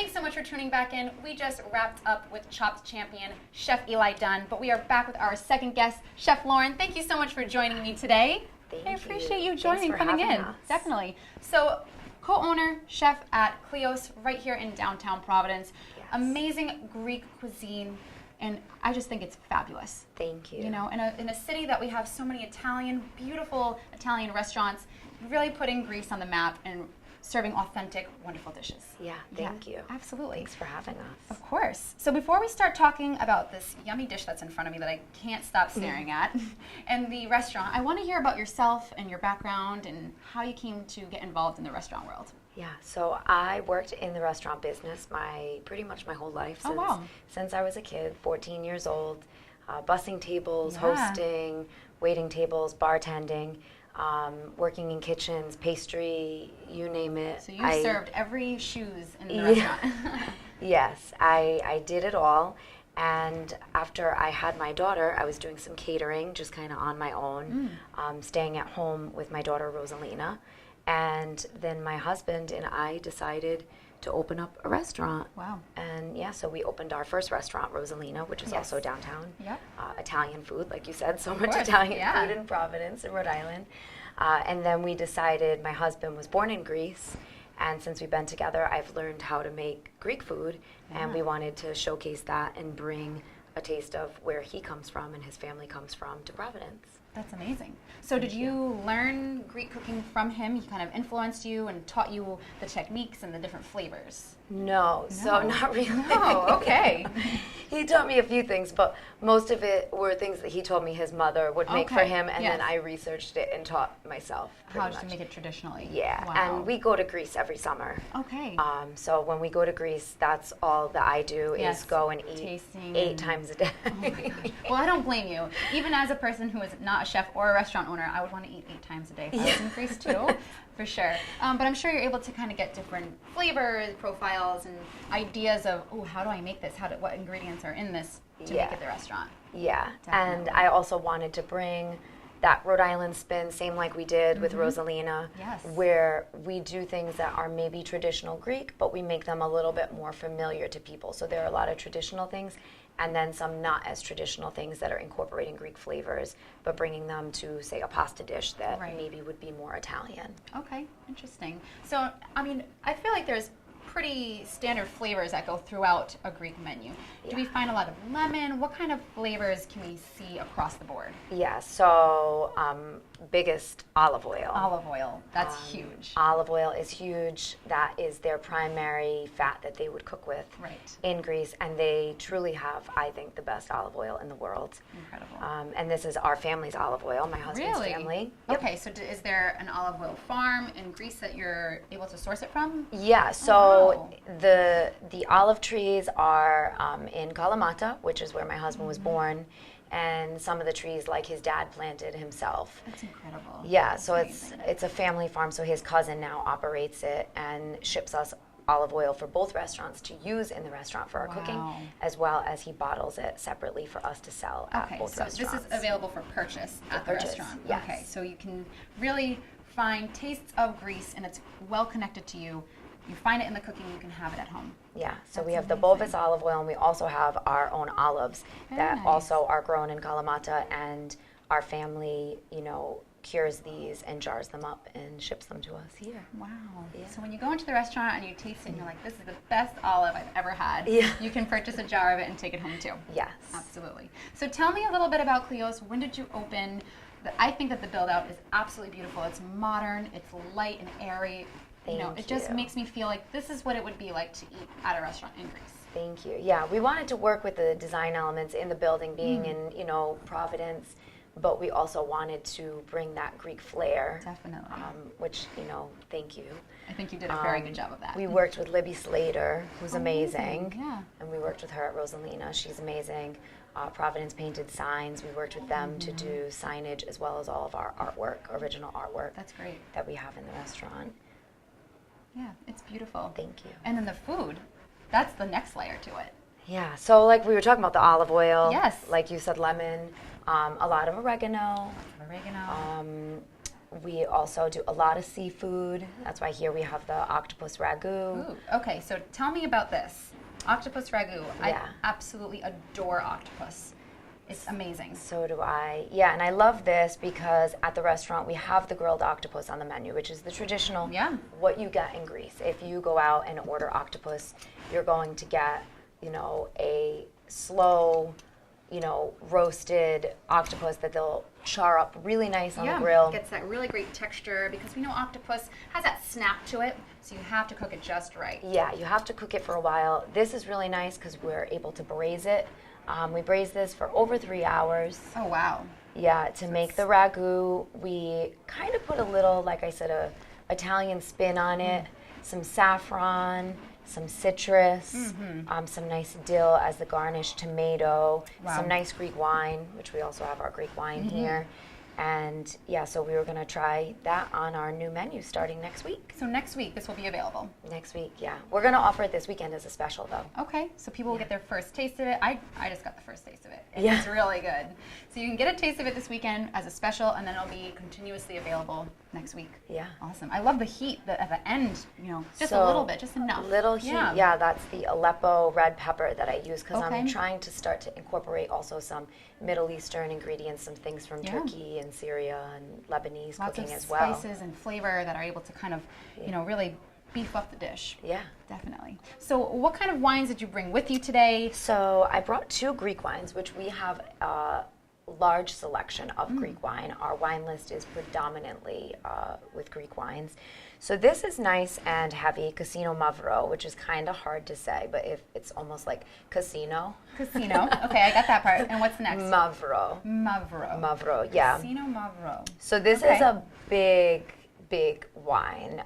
Thanks so much for tuning back in. We just wrapped up with Chopped champion, Chef Eli Dunn, but we are back with our second guest, Chef Lauren. Thank you so much for joining me today. I appreciate you joining, coming in. Definitely. So, co-owner, chef at Kleos, right here in downtown Providence. Yes. Amazing Greek cuisine, and I just think it's fabulous. Thank you. You know, in a city that we have so many beautiful Italian restaurants, really putting Greece on the map and serving authentic, wonderful dishes. Yeah, thank you. Absolutely. Thanks for having us. Of course. So before we start talking about this yummy dish that's in front of me that I can't stop staring at, and the restaurant, I want to hear about yourself and your background and how you came to get involved in the restaurant world. Yeah, so I worked in the restaurant business pretty much my whole life since I was a kid, 14 years old, bussing tables, hosting, waiting tables, bartending. Working in kitchens, pastry, you name it. So you served every shoes in the restaurant. Yes, I did it all. And after I had my daughter, I was doing some catering, just kind of on my own, staying at home with my daughter, Rosalina. And then my husband and I decided to open up a restaurant. Wow. And so we opened our first restaurant, Rosalina, which is also downtown. Yep. Italian food, like you said, so much Italian food in Providence and Rhode Island. And then we decided, my husband was born in Greece, and since we've been together, I've learned how to make Greek food, and we wanted to showcase that and bring a taste of where he comes from and his family comes from to Providence. That's amazing. So did you learn Greek cooking from him? He kind of influenced you and taught you the techniques and the different flavors? No, so not really. No, okay. He taught me a few things, but most of it were things that he told me his mother would make for him, and then I researched it and taught myself. How to make it traditionally. Yeah, wow. And we go to Greece every summer. Okay. So when we go to Greece, that's all that I do is go and eat tasting 8 times a day. Oh my gosh. Well, I don't blame you. Even as a person who is not a chef or a restaurant owner, I would want to eat 8 times a day if I was in Greece too, for sure. But I'm sure you're able to kind of get different flavors, profiles, and ideas of, how do I make this? What ingredients are in this to make it the restaurant? Yeah, Definitely. and I also wanted to bring that Rhode Island spin, same like we did with Rosalina, where we do things that are maybe traditional Greek, but we make them a little bit more familiar to people. So there are a lot of traditional things, and then some not as traditional things that are incorporating Greek flavors, but bringing them to, say, a pasta dish that maybe would be more Italian. Okay, interesting. So, I mean, I feel like there's pretty standard flavors that go throughout a Greek menu. Do we find a lot of lemon? What kind of flavors can we see across the board? Yeah, so biggest olive oil. Olive oil, that's huge. Olive oil is huge. That is their primary fat that they would cook with in Greece, and they truly have, I think, the best olive oil in the world. Incredible. And this is our family's olive oil, my husband's family. Yep. Okay, so is there an olive oil farm in Greece that you're able to source it from? Yeah, so the olive trees are in Kalamata, which is where my husband was born, and some of the trees like his dad planted himself. That's incredible. Yeah, so it's a family farm, so his cousin now operates it and ships us olive oil for both restaurants to use in the restaurant for our cooking, as well as he bottles it separately for us to sell at both restaurants. Okay, so this is available for purchase at the restaurant. Yes. Okay, so you can really find tastes of Greece, and it's well connected to you. You find it in the cooking, you can have it at home. Yeah, so we have the Bovis olive oil, and we also have our own olives that also are grown in Kalamata, and our family, cures these and jars them up and ships them to us here. Wow. Yeah. So when you go into the restaurant and you taste it and you're like, this is the best olive I've ever had, you can purchase a jar of it and take it home too. Yes. Absolutely. So tell me a little bit about Kleos. When did you open? I think that the build out is absolutely beautiful. It's modern, it's light and airy. It just makes me feel like this is what it would be like to eat at a restaurant in Greece. Thank you. Yeah, we wanted to work with the design elements in the building, being in, Providence, but we also wanted to bring that Greek flair. Definitely. Which, thank you. I think you did a very good job of that. We worked with Libby Slater, who's amazing. Yeah. And we worked with her at Rosalina. She's amazing. Providence Painted Signs. We worked with them to do signage as well as all of our artwork, original artwork. That's great. That we have in the restaurant. Yeah, it's beautiful. Thank you. And then the food, that's the next layer to it. Yeah, so like we were talking about the olive oil. Yes. Like you said, lemon, a lot of oregano. we also do a lot of seafood. That's why here we have the Octopus Ragout. Ooh, okay, so tell me about this. Octopus Ragout. Yeah. I absolutely adore octopus. It's amazing. So do I. Yeah, and I love this because at the restaurant we have the grilled octopus on the menu, which is the traditional, what you get in Greece. If you go out and order octopus, you're going to get, a slow, roasted octopus that they'll char up really nice on the grill. It gets that really great texture because we know octopus has that snap to it, so you have to cook it just right. Yeah, you have to cook it for a while. This is really nice because we're able to braise it. We braise this for over 3 hours. Oh, wow. Yeah, to make the ragu, we kind of put a little, like I said, a Italian spin on it, some saffron, some citrus, some nice dill as the garnish, tomato, some nice Greek wine, which we also have our Greek wine here. And yeah, so we were going to try that on our new menu starting next week. So next week, this will be available? Next week, yeah. We're going to offer it this weekend as a special, though. Okay, so people will get their first taste of it. I just got the first taste of it. It's really good. So you can get a taste of it this weekend as a special, and then it'll be continuously available next week. Yeah. Awesome. I love the heat at the end, just a little bit, just enough. Little heat, yeah, that's the Aleppo red pepper that I use because I'm trying to start to incorporate also some Middle Eastern ingredients, some things from Turkey and Syria and Lebanese cooking as well. Lots of spices and flavor that are able to kind of, really beef up the dish. Yeah. Definitely. So what kind of wines did you bring with you today? So I brought 2 Greek wines, which we have a large selection of Greek wine. Our wine list is predominantly with Greek wines. So this is nice and heavy, Casino Mavro, which is kind of hard to say, but it's almost like casino. Casino. Okay, I got that part. And what's next? Mavro. Mavro. Mavro, yeah. Casino Mavro. So this is a big wine.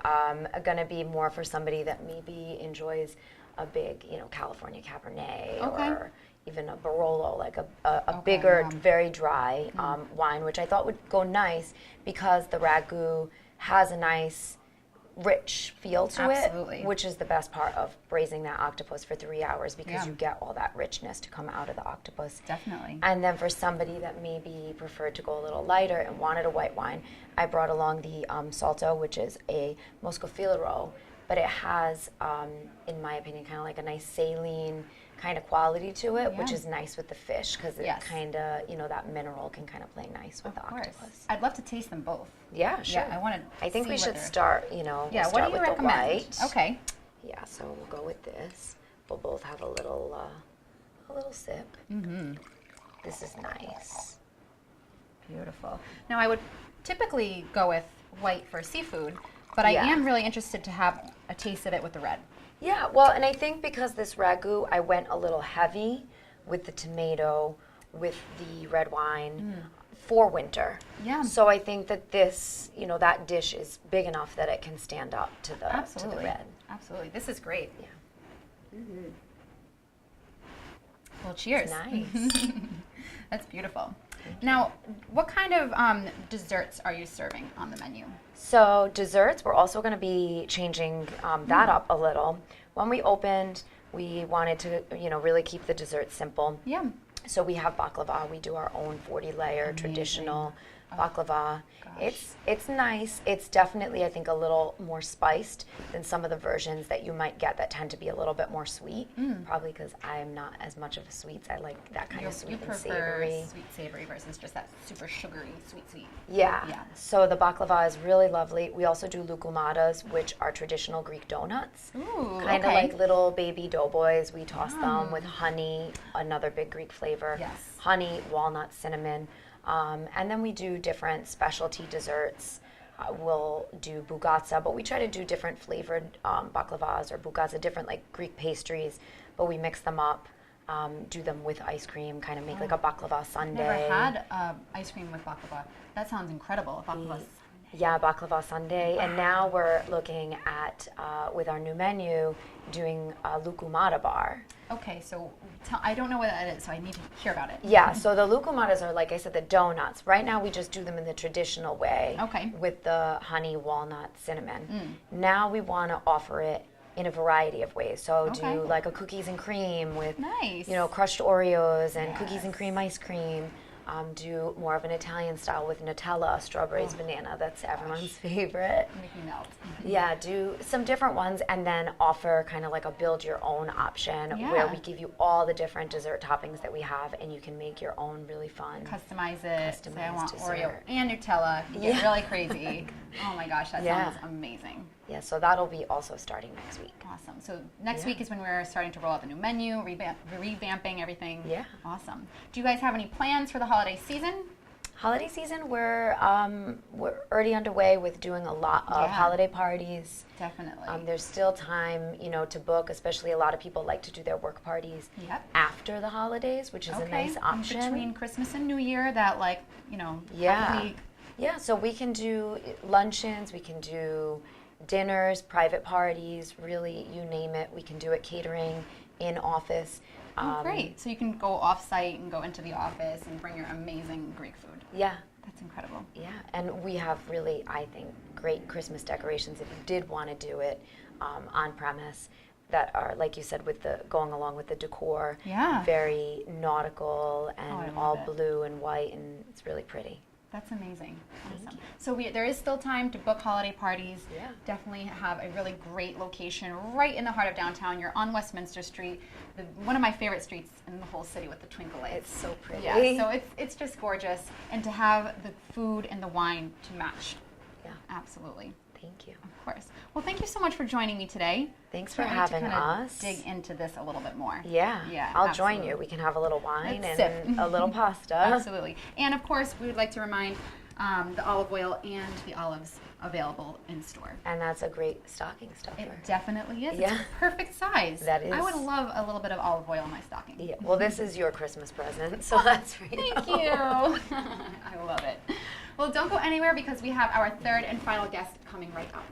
Going to be more for somebody that maybe enjoys a big, California Cabernet or even a Barolo, like a bigger, very dry wine, which I thought would go nice because the ragu has a nice rich feel to it, which is the best part of braising that octopus for 3 hours because you get all that richness to come out of the octopus. Definitely. And then for somebody that maybe preferred to go a little lighter and wanted a white wine, I brought along the Salto, which is a Moscofilero, but it has, in my opinion, kind of like a nice saline kind of quality to it, which is nice with the fish because it kind of, that mineral can kind of play nice with the octopus. I'd love to taste them both. Yeah, sure. Yeah, I think we should start, we'll what do start you with recommend? the white. Okay. Yeah, so we'll go with this. We'll both have a little sip. This is nice. Beautiful. Now, I would typically go with white for seafood, but I am really interested to have a taste of it with the red. Yeah, well, and I think because this ragu, I went a little heavy with the tomato, with the red wine for winter. Yeah. So I think that this, that dish is big enough that it can stand up to the red. Absolutely. This is great. Yeah. Well, cheers. It's nice. That's beautiful. Now, what kind of desserts are you serving on the menu? So desserts, we're also going to be changing that up a little. When we opened, we wanted to, really keep the desserts simple. Yeah. So we have baklava. We do our own 40-layer traditional baklava. It's nice. It's definitely, I think, a little more spiced than some of the versions that you might get that tend to be a little bit more sweet. Probably because I'm not as much of a sweets. I like that kind of sweet and savory. You prefer sweet savory versus just that super sugary sweet. Yeah. So the baklava is really lovely. We also do lukumatas, which are traditional Greek donuts. Kind of like little baby doughboys. We toss them with honey, another big Greek flavor. Yes. Honey, walnut, cinnamon. And then we do different specialty desserts. We'll do bugatsa, but we try to do different flavored baklavas or bugatsa, different like Greek pastries, but we mix them up, do them with ice cream, kind of make like a baklava sundae. Never had ice cream with baklava. That sounds incredible. Baklava sundae. Yeah, baklava sundae. And now we're looking at, with our new menu, doing a lukumata bar. Okay, so I don't know what that is, so I need to hear about it. Yeah, so the lukumatas are, like I said, the donuts. Right now we just do them in the traditional way with the honey, walnut, cinnamon. Now we want to offer it in a variety of ways. So do like a cookies and cream with, crushed Oreos and cookies and cream ice cream. do more of an Italian style with Nutella, strawberries, banana. That's everyone's favorite. Make me melt. Yeah, do some different ones and then offer kind of like a build your own option where we give you all the different dessert toppings that we have and you can make your own really fun. Customize it. Say I want dessert. Oreo and Nutella. Get really crazy. Oh my gosh, that sounds amazing. Yeah, so that'll be also starting next week. Awesome. So next week is when we're starting to roll out the new menu, revamping everything. Yeah. Awesome. Do you guys have any plans for the holiday season? Holiday season, we're already underway with doing a lot of holiday parties. Definitely. There's still time, to book. Especially a lot of people like to do their work parties after the holidays, which is a nice option. Between Christmas and New Year, that half week. Yeah. So we can do luncheons. We can do dinners, private parties. Really, you name it. We can do it catering in office. Oh, great. So you can go off-site and go into the office and bring your amazing Greek food. Yeah. That's incredible. Yeah, and we have really, I think, great Christmas decorations if you did want to do it on premise that are, like you said, going along with the decor. Yeah. Very nautical and all blue and white, and it's really pretty. That's amazing. Awesome. So there is still time to book holiday parties. Yeah. Definitely have a really great location right in the heart of downtown. You're on Westminster Street, one of my favorite streets in the whole city with the twinkle lights. It's so pretty. Yeah, so it's just gorgeous. And to have the food and the wine to match. Yeah. Absolutely. Thank you. Of course. Well, thank you so much for joining me today. Thanks for having us. Dig into this a little bit more. Yeah. I'll join you. We can have a little wine and a little pasta. Absolutely. And of course, we would like to remind the olive oil and the olives available in store. And that's a great stocking stuffer. It definitely is. Yeah. It's a perfect size. That is. I would love a little bit of olive oil in my stocking. Yeah. Well, this is your Christmas present, so that's for you. Thank you. I love it. Well, don't go anywhere because we have our third and final guest coming right up.